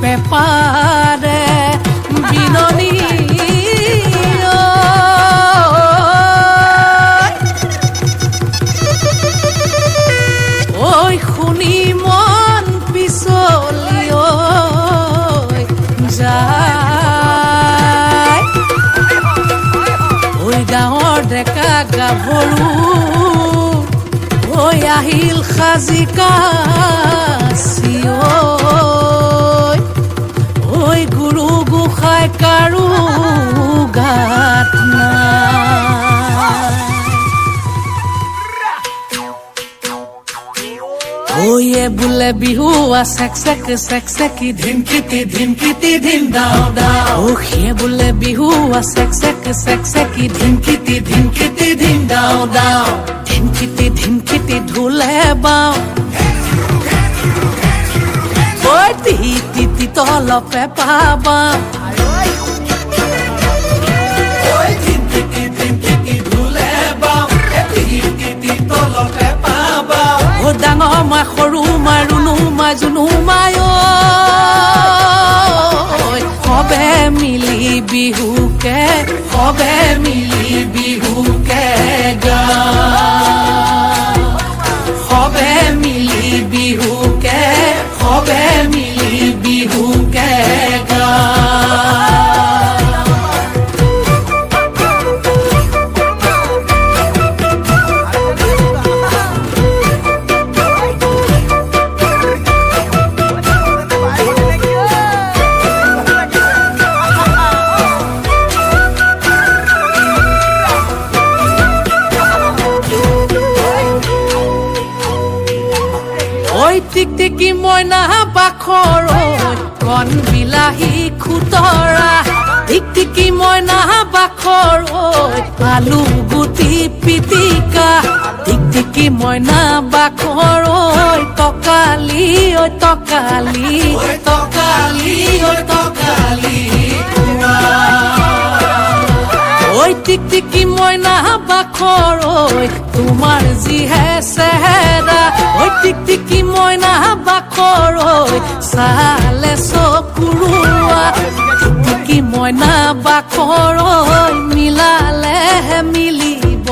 পেপাৰে বিননি ওই শুনি মন পিছলি যায় ওই গাঁৱৰ ডেকা গাভৰু ওই আহিল সাজি কাছি ওই গুৰু গোসাঁই কাৰো গাত ওয়ে বোলে বিহু চেক চেকি ধিনকিতি ধিন দাও দাও ওয়ে বোলে বিহু চেক চেকি ধিনকিতি ধিন দাও দাও ধিনকিতি ঢোলে বাও ওই তি তলপে পাবা ওই ধিনকিতি ঢোলে বাও তি তলপে পাবা ও ডাঙৰ মা সৰু মা ৰুণু মা জুনু মায় সবে মিলি বিহুকে গা সবে মিলি বিহুকে গা টিকটিকি মইনা বাখৰ কণ বিলাহী খুতৰা টিকটিকি মইনা বাখৰ আলু গুটি পিটিকা টিকটিকি মইনা বাখৰ তকালি ওই টিকটিকি মইনা বাখৰ তোমাৰ যিহে চেহেৰা ওই টিকটিকি মইনা বাখৰ চালে চকুৰুৱা টিকটিকি মইনা বাখৰ মিলালেহে মিলিব